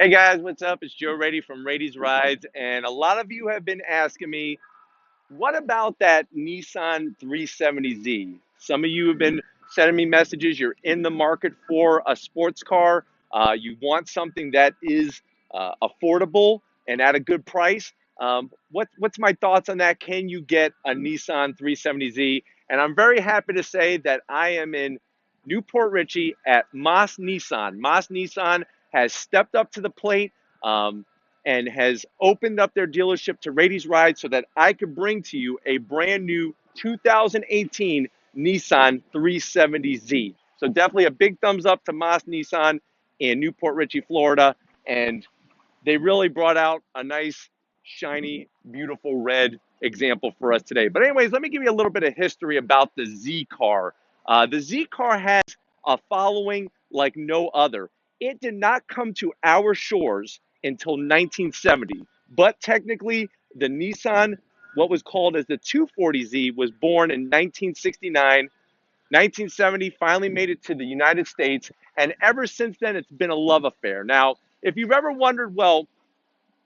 Hey guys, what's up? It's Joe Raiti from Raiti's Rides, and a lot of you have been asking me, what about that Nissan 370Z? Some of you have been sending me messages. You're in the market for a sports car. You want something that is affordable and at a good price. What's my thoughts on that? Can you get a Nissan 370Z? And I'm very happy to say that I am in Newport Richey at Moss Nissan. Moss Nissan has stepped up to the plate. And has opened up their dealership to Raiti's Rides so that I could bring to you a brand new 2018 Nissan 370Z. So definitely a big thumbs up to Moss Nissan in Newport Richey, Florida. And they really brought out a nice, shiny, beautiful red example for us today. But anyways, let me give you a little bit of history about the Z car. The Z car has a following like no other. It did not come to our shores until 1970, but technically the Nissan, what was called as the 240Z, was born in 1969. 1970 finally made it to the United States, and ever since then it's been a love affair. Now, if you've ever wondered, well,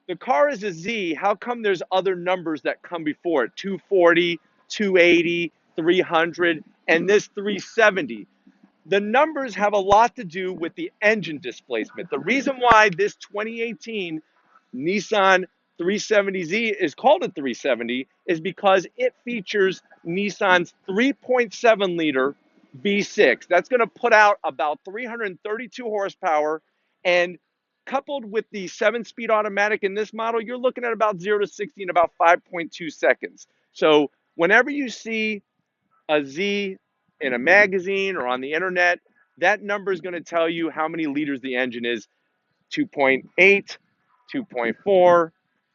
the car is a Z. How come there's other numbers that come before it? 240, 280, 300, and this 370. The numbers have a lot to do with the engine displacement. The reason why this 2018 Nissan 370Z is called a 370 is because it features Nissan's 3.7 liter V6. That's going to put out about 332 horsepower, and coupled with the 7-speed automatic in this model, you're looking at about 0 to 60 in about 5.2 seconds. So whenever you see a Z in a magazine or on the internet, that number is going to tell you how many liters the engine is: 2.8, 2.4,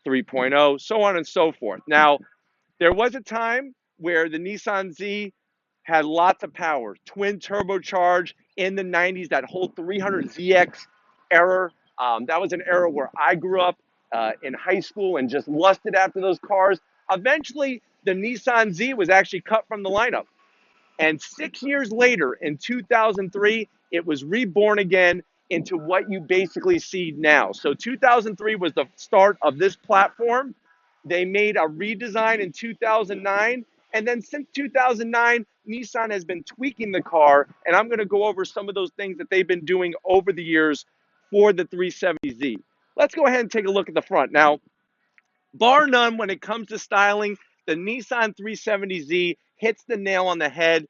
3.0, so on and so forth. Now, there was a time where the Nissan Z had lots of power, twin turbocharged in the 90s, that whole 300ZX era. That was an era where I grew up in high school and just lusted after those cars. Eventually, the Nissan Z was actually cut from the lineup. And 6 years later, in 2003, it was reborn again into what you basically see now. So 2003 was the start of this platform. They made a redesign in 2009. And then since 2009, Nissan has been tweaking the car. And I'm going to go over some of those things that they've been doing over the years for the 370Z. Let's go ahead and take a look at the front. Now, bar none, when it comes to styling, the Nissan 370Z hits the nail on the head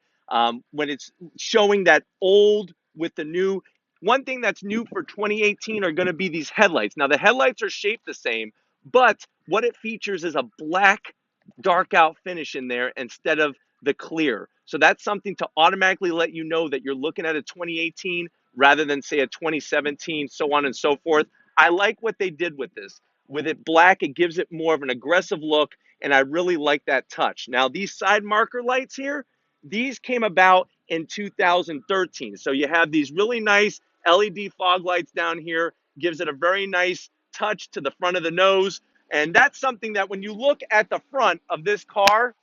when it's showing that old with the new. One thing that's new for 2018 are going to be these headlights. Now, the headlights are shaped the same, but what it features is a black dark out finish in there instead of the clear. So that's something to automatically let you know that you're looking at a 2018 rather than, say, a 2017, so on and so forth. I like what they did with this. With it black, it gives it more of an aggressive look, and I really like that touch. Now, these side marker lights here, these came about in 2013. So you have these really nice LED fog lights down here, gives it a very nice touch to the front of the nose. And that's something that when you look at the front of this car,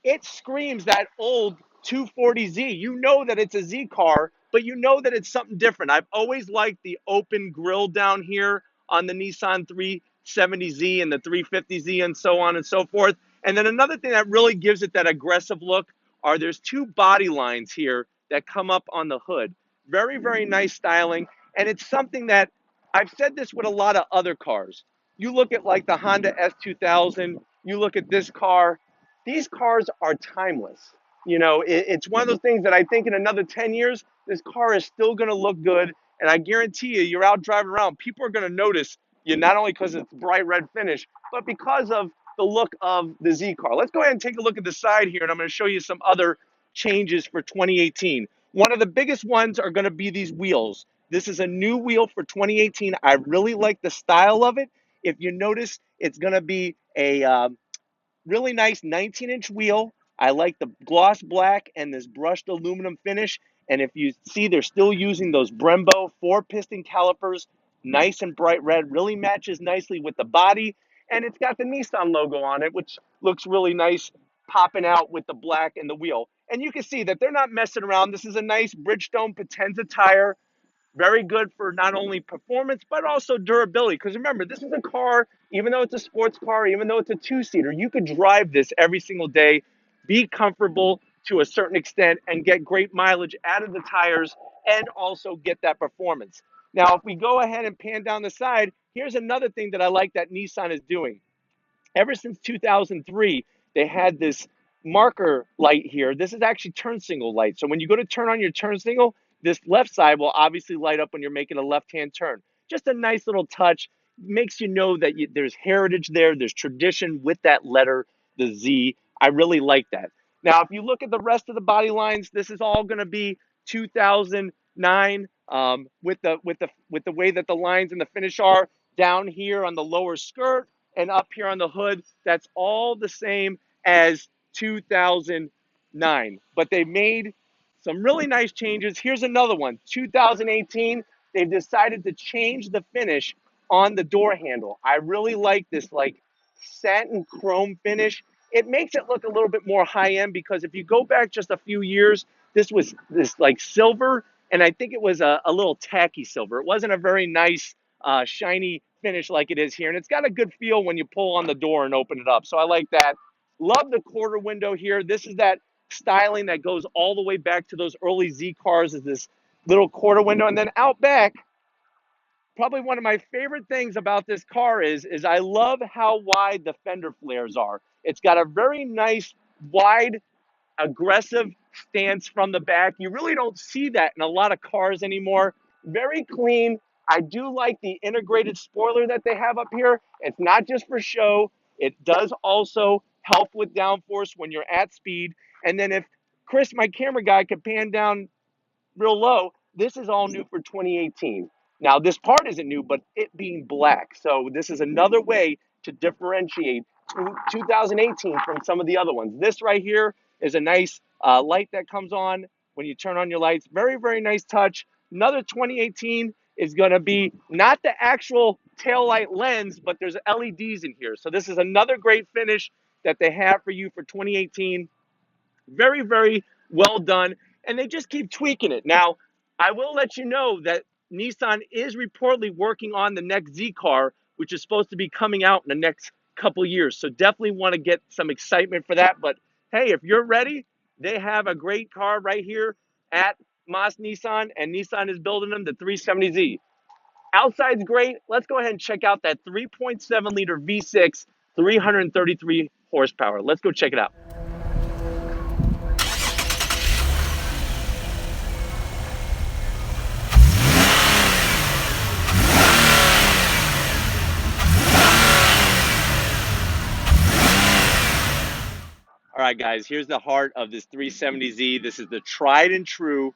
it screams that old 240Z. You know that it's a Z car, but you know that it's something different. I've always liked the open grille down here on the Nissan 370Z and the 350Z and so on and so forth. And then another thing that really gives it that aggressive look are there's two body lines here that come up on the hood. Very, very nice styling. And it's something that I've said this with a lot of other cars. You look at like the Honda S2000, you look at this car, these cars are timeless. You know, it's one of those things that I think in another 10 years, this car is still going to look good. And I guarantee you, you're out driving around, people are going to notice you not only because it's bright red finish, but because of the look of the Z car. Let's go ahead and take a look at the side here, and I'm going to show you some other changes for 2018. One of the biggest ones are going to be these wheels. This is a new wheel for 2018. I really like the style of it. If you notice, it's going to be a really nice 19-inch wheel. I like the gloss black and this brushed aluminum finish. And if you see, they're still using those Brembo 4-piston calipers, nice and bright red, really matches nicely with the body. And it's got the Nissan logo on it, which looks really nice popping out with the black and the wheel. And you can see that they're not messing around. This is a nice Bridgestone Potenza tire. Very good for not only performance, but also durability. Because remember, this is a car, even though it's a sports car, even though it's a two-seater, you could drive this every single day, be comfortable to a certain extent, and get great mileage out of the tires and also get that performance. Now, if we go ahead and pan down the side, here's another thing that I like that Nissan is doing. Ever since 2003, they had this marker light here. This is actually turn signal light. So when you go to turn on your turn signal, this left side will obviously light up when you're making a left-hand turn. Just a nice little touch. Makes you know that there's heritage there. There's tradition with that letter, the Z. I really like that. Now, if you look at the rest of the body lines, this is all going to be 2009 with the way that the lines and the finish are down here on the lower skirt and up here on the hood. That's all the same as 2009. But they made some really nice changes. Here's another one. 2018, they've decided to change the finish on the door handle. I really like this like satin chrome finish. It makes it look a little bit more high end because if you go back just a few years, this was this like silver, and I think it was a little tacky silver. It wasn't a very nice shiny finish like it is here. And it's got a good feel when you pull on the door and open it up. So I like that. Love the quarter window here. This is that styling that goes all the way back to those early Z cars, is this little quarter window. And then out back, probably one of my favorite things about this car is I love how wide the fender flares are. It's got a very nice wide aggressive stance from the back. You really don't see that in a lot of cars anymore. Very clean. I do like the integrated spoiler that they have up here. It's not just for show. It does also help with downforce when you're at speed. And then if Chris, my camera guy, could pan down real low, this is all new for 2018. Now, this part isn't new, but it being black. So this is another way to differentiate 2018 from some of the other ones. This right here is a nice light that comes on when you turn on your lights. Very, very nice touch. Another 2018 is going to be not the actual tail light lens, but there's LEDs in here. So this is another great finish that they have for you for 2018. Very, very well done. And they just keep tweaking it. Now, I will let you know that Nissan is reportedly working on the next Z car, which is supposed to be coming out in the next couple years. So definitely want to get some excitement for that. But hey, if you're ready, they have a great car right here at Moss Nissan, and Nissan is building them, the 370Z. Outside's great. Let's go ahead and check out that 3.7 liter V6, 333 horsepower. Let's go check it out. All right, guys, here's the heart of this 370Z. This is the tried and true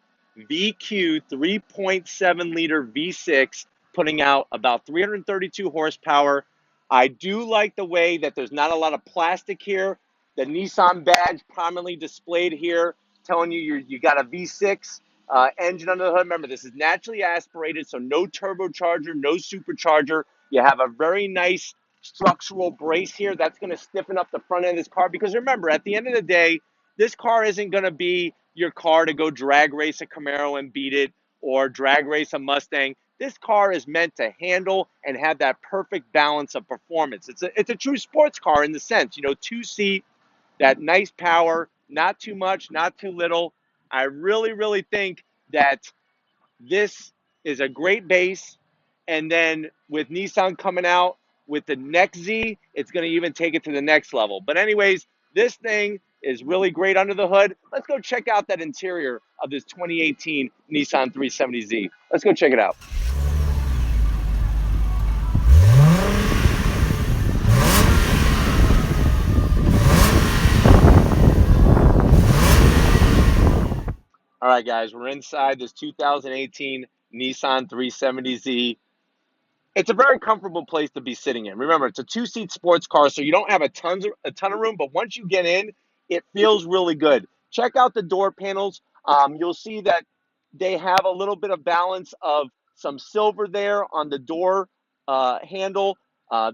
VQ 3.7 liter V6, putting out about 332 horsepower. I do like the way that there's not a lot of plastic here. The Nissan badge prominently displayed here, telling you got a V6 engine under the hood. Remember, this is naturally aspirated, so no turbocharger, no supercharger. You have a very nice structural brace here that's going to stiffen up the front end of this car, because remember, at the end of the day, this car isn't going to be your car to go drag race a Camaro and beat it, or drag race a Mustang. This car is meant to handle and have that perfect balance of performance. It's a true sports car in the sense, two-seat, that nice power, not too much, not too little. I really, really think that this is a great base. And then with Nissan coming out with the next Z, it's going to even take it to the next level. But anyways, this thing is really great under the hood. Let's go check out that interior of this 2018 Nissan 370Z. Let's go check it out. All right, guys, we're inside this 2018 Nissan 370Z. It's a very comfortable place to be sitting in. Remember, it's a two-seat sports car, so you don't have a ton of room, but once you get in, it feels really good. Check out the door panels. You'll see that they have a little bit of balance of some silver there on the door handle.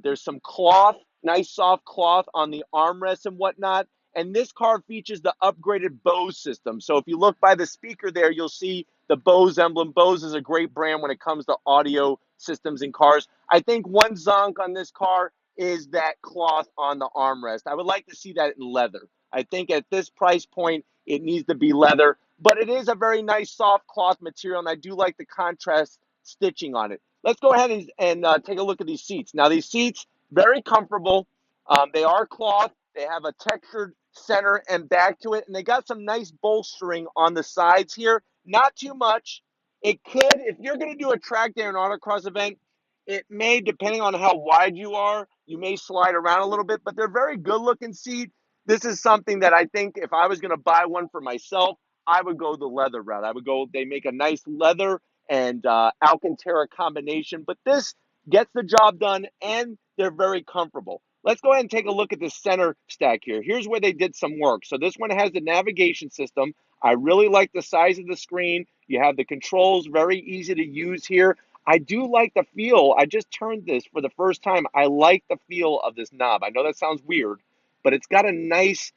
There's some cloth, nice soft cloth on the armrests and whatnot. And this car features the upgraded Bose system. So if you look by the speaker there, you'll see the Bose emblem. Bose is a great brand when it comes to audio systems in cars. I think one zonk on this car is that cloth on the armrest. I would like to see that in leather. I think at this price point, it needs to be leather, but it is a very nice soft cloth material, and I do like the contrast stitching on it. Let's go ahead and take a look at these seats. Now, these seats, very comfortable. They are cloth. They have a textured center and back to it, and they got some nice bolstering on the sides here. Not too much. It could, if you're going to do a track day or an autocross event, it may, depending on how wide you are, you may slide around a little bit, but they're very good looking seat. This is something that I think if I was going to buy one for myself, I would go the leather route. I would go, they make a nice leather and Alcantara combination, but this gets the job done and they're very comfortable. Let's go ahead and take a look at the center stack here. Here's where they did some work. So this one has the navigation system. I really like the size of the screen. You have the controls, very easy to use here. I do like the feel. I just turned this for the first time. I like the feel of this knob. I know that sounds weird, but it's got a nice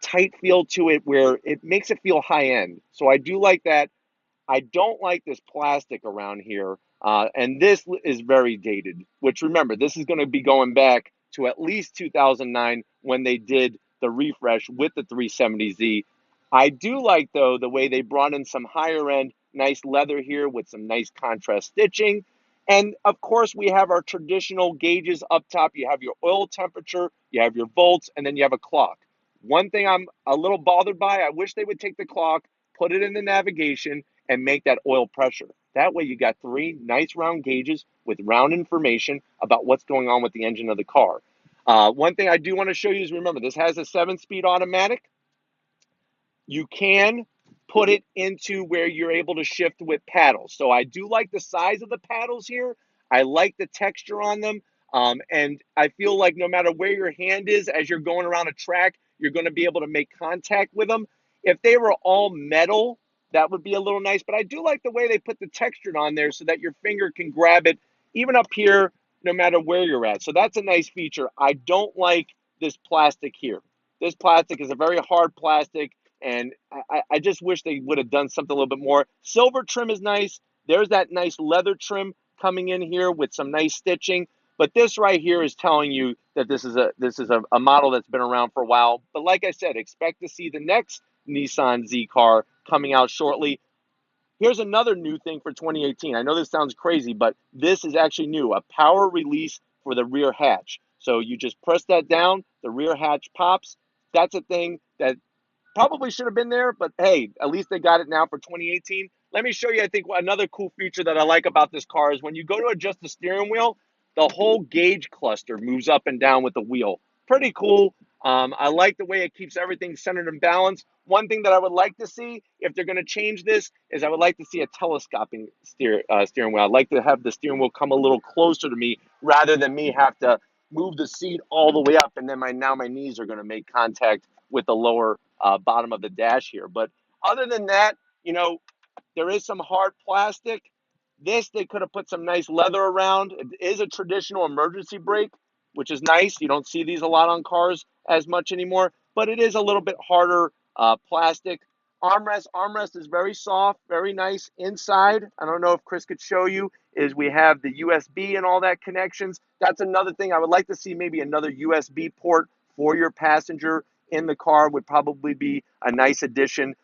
tight feel to it where it makes it feel high end. So I do like that. I don't like this plastic around here. And this is very dated, which remember, this is going to be going back to at least 2009 when they did the refresh with the 370Z. I do like, though, the way they brought in some higher end, nice leather here with some nice contrast stitching. And of course, we have our traditional gauges up top. You have your oil temperature, you have your volts, and then you have a clock. One thing I'm a little bothered by, I wish they would take the clock, put it in the navigation, and make that oil pressure. That way you got three nice round gauges with round information about what's going on with the engine of the car. One thing I do want to show you is, remember, this has a 7-speed automatic. You can put it into where you're able to shift with paddles. So I do like the size of the paddles here. I like the texture on them. And I feel like no matter where your hand is as you're going around a track, you're going to be able to make contact with them. If they were all metal, that would be a little nice. But I do like the way they put the texture on there so that your finger can grab it even up here, no matter where you're at. So that's a nice feature. I don't like this plastic here. This plastic is a very hard plastic. And I just wish they would have done something a little bit more. Silver trim is nice. There's that nice leather trim coming in here with some nice stitching. But this right here is telling you that this is a model that's been around for a while. But like I said, expect to see the next Nissan Z car coming out shortly. Here's another new thing for 2018. I know this sounds crazy, but this is actually new, a power release for the rear hatch. So you just press that down, the rear hatch pops. That's a thing that probably should have been there, but hey, at least they got it now for 2018. Let me show you, I think, another cool feature that I like about this car is when you go to adjust the steering wheel, the whole gauge cluster moves up and down with the wheel. Pretty cool. I like the way it keeps everything centered and balanced. One thing that I would like to see, if they're going to change this, is I would like to see a telescoping steering wheel. I'd like to have the steering wheel come a little closer to me rather than me have to move the seat all the way up, and then my knees are going to make contact with the lower bottom of the dash here. But other than that, there is some hard plastic. This, they could have put some nice leather around. It is a traditional emergency brake, which is nice. You don't see these a lot on cars as much anymore, but it is a little bit harder plastic. Armrest is very soft, very nice inside. I don't know if Chris could show you, is we have the USB and all that connections. That's another thing. I would like to see maybe another USB port for your passenger in the car would probably be a nice addition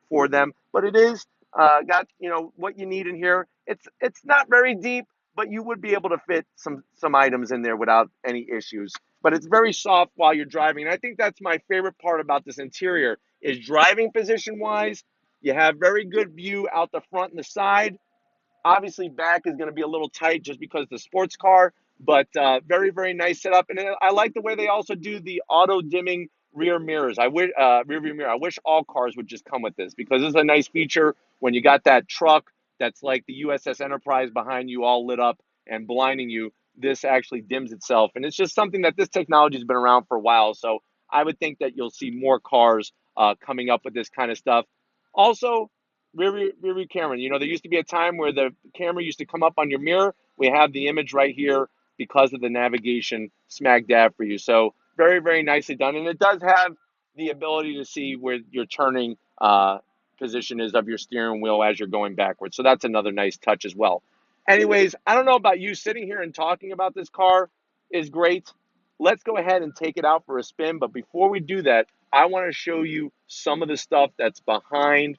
for them. But it is got what you need in here. It's not very deep, but you would be able to fit some items in there without any issues. But it's very soft while you're driving. And I think that's my favorite part about this interior is driving position wise. You have very good view out the front and the side. Obviously, back is going to be a little tight just because it's a sports car, but very, very nice setup. And I like the way they also do the auto dimming rear mirrors. Rear view mirror. I wish all cars would just come with this because this is a nice feature when you got that truck that's like the USS Enterprise behind you all lit up and blinding you. This actually dims itself. And it's just something that this technology has been around for a while. So I would think that you'll see more cars coming up with this kind of stuff. Also, rear view camera. There used to be a time where the camera used to come up on your mirror. We have the image right here because of the navigation smack dab for you. So very, very nicely done. And it does have the ability to see where your turning position is of your steering wheel as you're going backwards. So that's another nice touch as well. Anyways, I don't know about you, sitting here and talking about this car is great. Let's go ahead and take it out for a spin. But before we do that, I want to show you some of the stuff that's behind,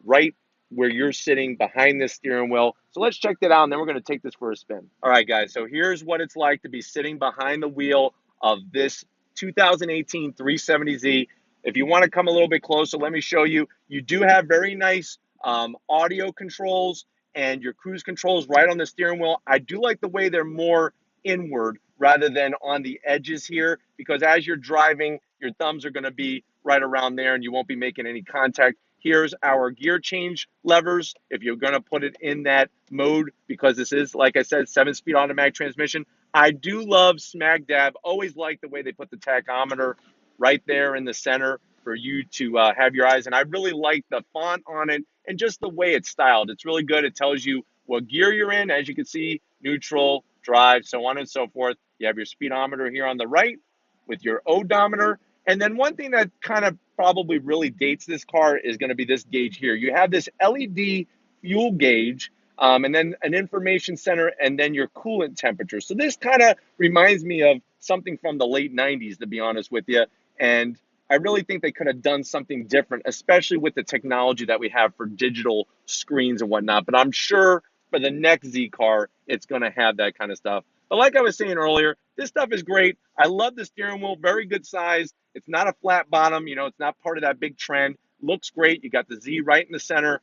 right where you're sitting behind this steering wheel. So let's check that out, and then we're going to take this for a spin. All right, guys, so here's what it's like to be sitting behind the wheel of this 2018 370Z. If you want to come a little bit closer, let me show you. You do have very nice audio controls and your cruise controls right on the steering wheel. I do like the way they're more inward rather than on the edges here, because as you're driving, your thumbs are going to be right around there and you won't be making any contact. Here's our gear change levers if you're going to put it in that mode, because this is, like I said, 7-speed automatic transmission. I do love smack dab. Always like the way they put the tachometer right there in the center for you to have your eyes. And I really like the font on it and just the way it's styled. It's really good. It tells you what gear you're in. As you can see, neutral, drive, so on and so forth. You have your speedometer here on the right with your odometer. And then one thing that kind of probably really dates this car is going to be this gauge here. You have this LED fuel gauge, and then an information center, and then your coolant temperature. So this kind of reminds me of something from the late 90s, to be honest with you. And I really think they could have done something different, especially with the technology that we have for digital screens and whatnot. But I'm sure for the next Z car, it's going to have that kind of stuff. But like I was saying earlier, this stuff is great. I love the steering wheel, very good size. It's not a flat bottom, you know, it's not part of that big trend. Looks great. You got the Z right in the center.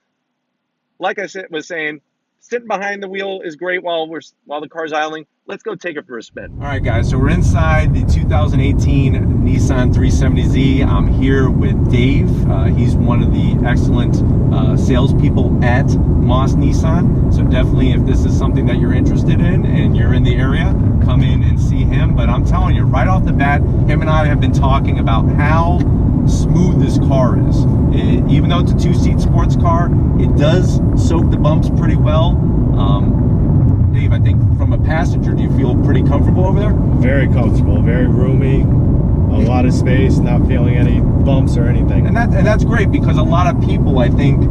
Like I was saying, sitting behind the wheel is great while the car's idling. Let's go take it for a spin. All right, guys, so we're inside the 2018 Nissan 370Z. I'm here with Dave. He's one of the excellent salespeople at Moss Nissan. So definitely, if this is something that you're interested in and you're in the area, come in and see him. But I'm telling you, right off the bat, him and I have been talking about how smooth this car is. Even though it's a 2-seat sports car, it does soak the bumps pretty well. Dave, I think from a passenger, do you feel pretty comfortable over there? Very comfortable, very roomy, a lot of space, not feeling any bumps or anything. And that's great, because a lot of people, I think,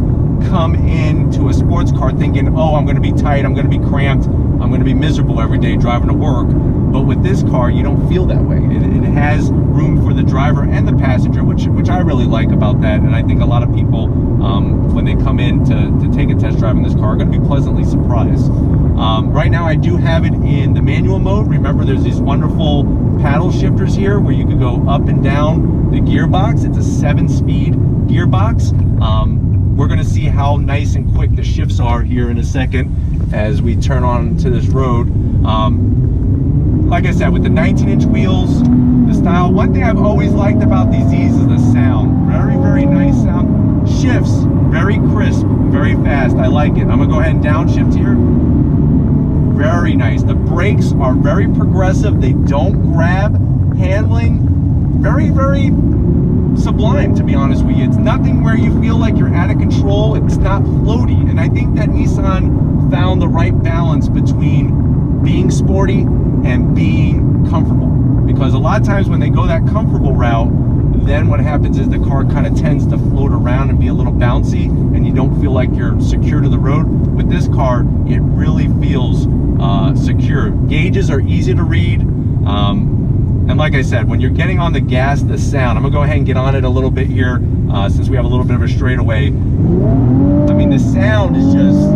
come into a sports car thinking, oh, I'm going to be tight, I'm going to be cramped, I'm going to be miserable every day driving to work. But with this car, you don't feel that way. It has room for the driver and the passenger, which I really like about that. And I think a lot of people, when they come in to take a test drive in this car, are going to be pleasantly surprised. Right now, I do have it in the manual mode. Remember, there's these wonderful paddle shifters here where you can go up and down the gearbox. It's a 7-speed gearbox. We're going to see how nice and quick the shifts are here in a second as we turn on to this road. Like I said, with the 19-inch wheels, the style, one thing I've always liked about these Z's is the sound. Very, very nice sound. Shifts, very crisp, very fast. I like it. I'm going to go ahead and downshift here. Very nice. The brakes are very progressive. They don't grab. Handling, very, very sublime, to be honest with you. It's nothing where you feel like you're out of control. It's not floaty. And I think that Nissan found the right balance between being sporty and being comfortable. Because a lot of times when they go that comfortable route, then what happens is the car kind of tends to float around and be a little bouncy, and you don't feel like you're secure to the road. With this car, it really feels secure. Gauges are easy to read. And like I said, when you're getting on the gas, the sound, I'm gonna go ahead and get on it a little bit here, since we have a little bit of a straightaway. I mean, the sound is just,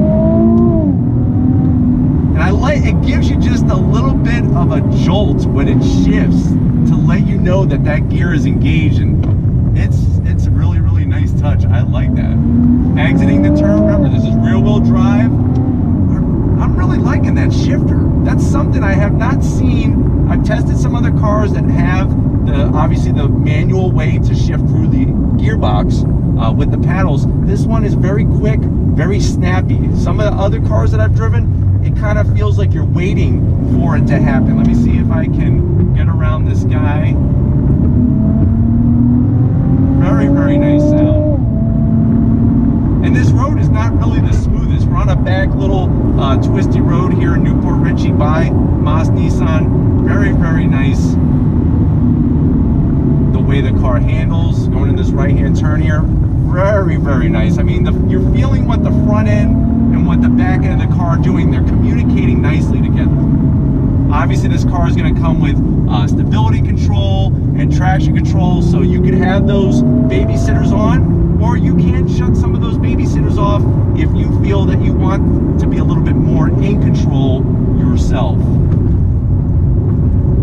and I like, it gives you just a little bit of a jolt when it shifts to let you know that that gear is engaged, and it's a really, really nice touch. I like that. Exiting the turn, remember, this is rear wheel drive. I'm really liking that shifter. That's something I have not seen. I've tested some other cars that have obviously the manual way to shift through the gearbox with the paddles. This one is very quick, very snappy. Some of the other cars that I've driven, it kind of feels like you're waiting for it to happen. Let me see if I can get around this guy. Very, very nice sound. And this road is not really the smoothest. We're on a back little twisty road here in Newport Richey by Moss Nissan. Very, very nice. The way the car handles, going in this right-hand turn here, very, very nice. I mean, you're feeling what the front end and what the back end of the car are doing. They're communicating nicely together. Obviously, this car is going to come with stability control and traction control, so you can have those babysitters on, or you can shut some of those babysitters off if you feel that you want to be a little bit more in control yourself.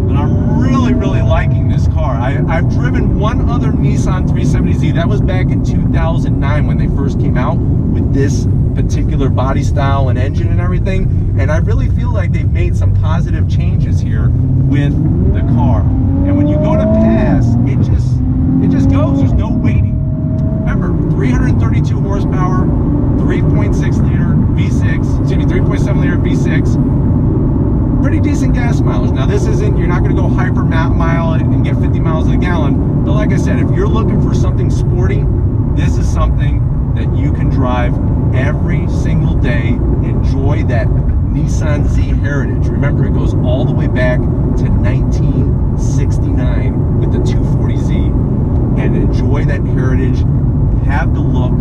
But I'm really, really liking this car. I've driven one other Nissan 370Z. That was back in 2009 when they first came out with this particular body style and engine and everything. And I really feel like they've made some positive changes here with the car. And when you go to pass, it just goes. There's no waiting. Remember, 332 horsepower, 3.6 liter V6, excuse me, 3.7 liter V6. Pretty decent gas mileage. Now this isn't, you're not going to go hyper mile and get 50 miles a gallon. But like I said, if you're looking for something sporty, this is something that you can drive every single day. Enjoy that Nissan Z heritage. Remember, it goes all the way back to 1969 with the 240Z. And enjoy that heritage. Have the look,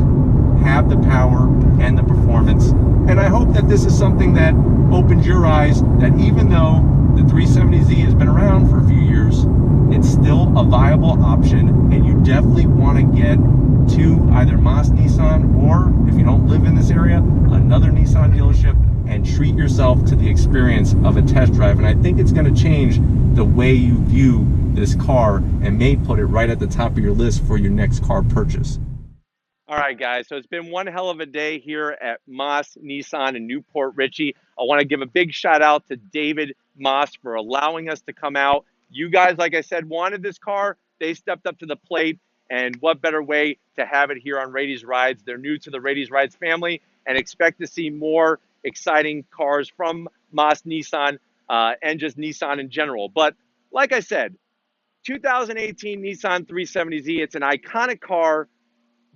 have the power, and the performance. And I hope that this is something that opens your eyes, that even though the 370Z has been around for a few years, it's still a viable option, and you definitely want to get to either Moss Nissan, or if you don't live in this area, another Nissan dealership, and treat yourself to the experience of a test drive. And I think it's going to change the way you view this car, and may put it right at the top of your list for your next car purchase. All right, guys, so it's been one hell of a day here at Moss Nissan in Newport Richey. I want to give a big shout out to David Moss for allowing us to come out. You guys, like I said, wanted this car. They stepped up to the plate, and what better way to have it here on Raity's Rides. They're new to the Raity's Rides family, and expect to see more exciting cars from Moss Nissan and just Nissan in general. But like I said, 2018 Nissan 370Z, it's an iconic car.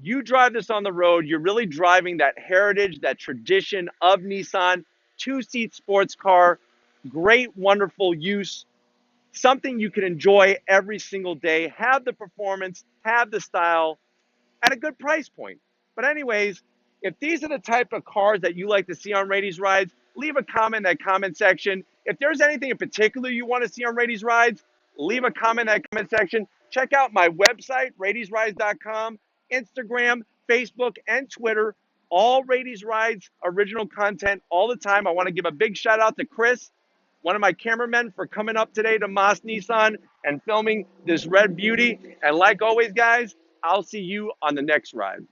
You drive this on the road, you're really driving that heritage, that tradition of Nissan, two-seat sports car, great, wonderful use, something you can enjoy every single day, have the performance, have the style, at a good price point. But anyways, if these are the type of cars that you like to see on Raiti's Rides, leave a comment in that comment section. If there's anything in particular you want to see on Raiti's Rides, leave a comment in that comment section. Check out my website, raitisrides.com, Instagram, Facebook, and Twitter. All Raiti's Rides original content all the time. I want to give a big shout out to Chris, one of my cameramen, for coming up today to Moss Nissan and filming this red beauty. And like always, guys, I'll see you on the next ride.